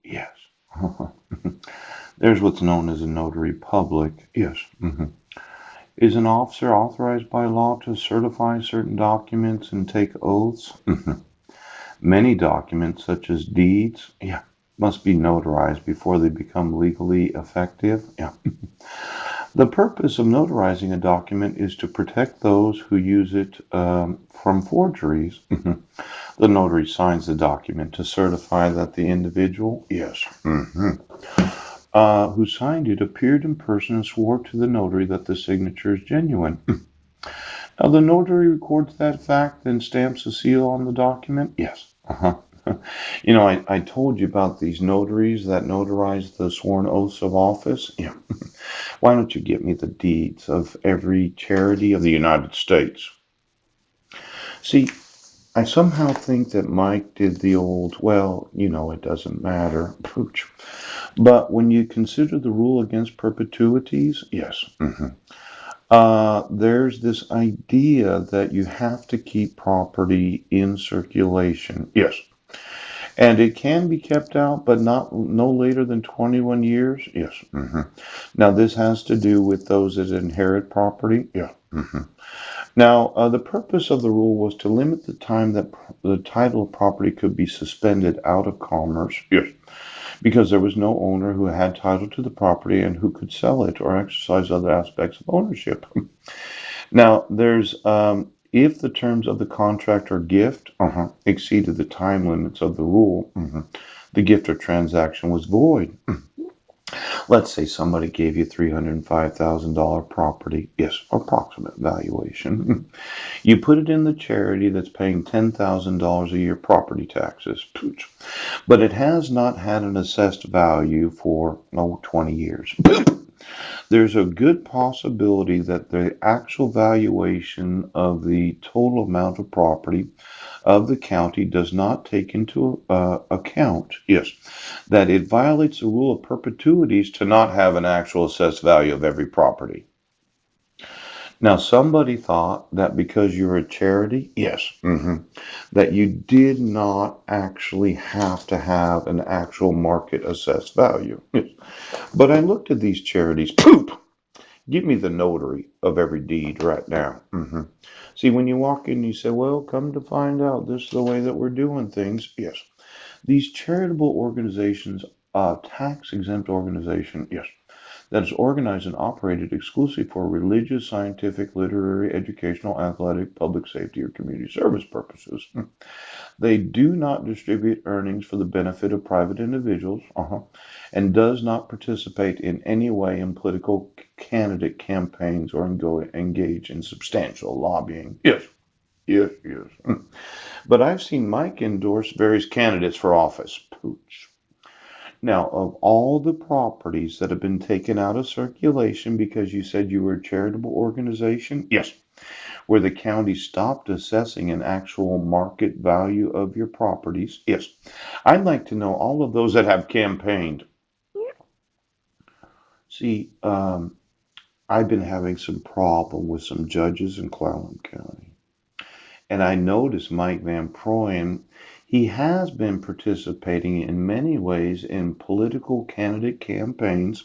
Yes. There's what's known as a notary public. Yes. Is an officer authorized by law to certify certain documents and take oaths? Many documents, such as deeds, yeah, must be notarized before they become legally effective. Yeah. The purpose of notarizing a document is to protect those who use it from forgeries. The notary signs the document to certify that the individual, yes, who signed it appeared in person and swore to the notary that the signature is genuine. Now, the notary records that fact and stamps a seal on the document? Yes. Uh-huh. I told you about these notaries that notarize the sworn oaths of office. Yeah. Why don't you get me the deeds of every charity of the United States? See, I somehow think that Mike did the old, well, it doesn't matter. Pooch. But when you consider the rule against perpetuities, yes. There's this idea that you have to keep property in circulation. Yes. And it can be kept out, but not no later than 21 years. Yes. Now, this has to do with those that inherit property. Yeah. Now, the purpose of the rule was to limit the time that the title of property could be suspended out of commerce. Yes. Because there was no owner who had title to the property and who could sell it or exercise other aspects of ownership. Now, there's if the terms of the contract or gift exceeded the time limits of the rule, the gift or transaction was void. Let's say somebody gave you $305,000 property, yes, approximate valuation. You put it in the charity that's paying $10,000 a year property taxes, but it has not had an assessed value for 20 years. There's a good possibility that the actual valuation of the total amount of property of the county does not take into account, yes, that it violates the rule of perpetuities to not have an actual assessed value of every property. Now, somebody thought that because you're a charity, yes, that you did not actually have to have an actual market assessed value. Yes. But I looked at these charities, poop. Give me the notary of every deed right now. See, when you walk in, you say, well, come to find out, this is the way that we're doing things. Yes. These charitable organizations, tax exempt organization, yes, that is organized and operated exclusively for religious, scientific, literary, educational, athletic, public safety, or community service purposes. They do not distribute earnings for the benefit of private individuals, and does not participate in any way in political candidate campaigns or engage in substantial lobbying. Yes, yes, yes. But I've seen Mike endorse various candidates for office. Pooch. Now, of all the properties that have been taken out of circulation because you said you were a charitable organization, yes, where the county stopped assessing an actual market value of your properties, yes, I'd like to know all of those that have campaigned. See, I've been having some problem with some judges in Clallam County. And I noticed Mike Van Proyen, he has been participating in many ways in political candidate campaigns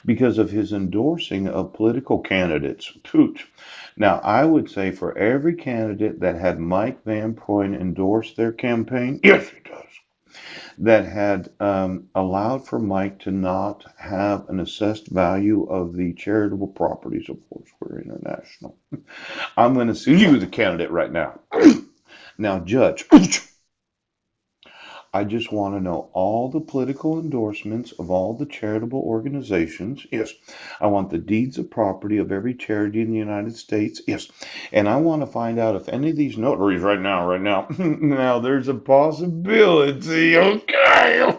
because of his endorsing of political candidates. Pooch. Now, I would say for every candidate that had Mike Van Proyen endorse their campaign, yes, he does, that had allowed for Mike to not have an assessed value of the charitable properties. Of course, we're international. I'm going to sue you, the candidate, right now. Now, Judge, I just want to know all the political endorsements of all the charitable organizations. Yes. I want the deeds of property of every charity in the United States. Yes. And I want to find out if any of these notaries right now, now, there's a possibility. Okay.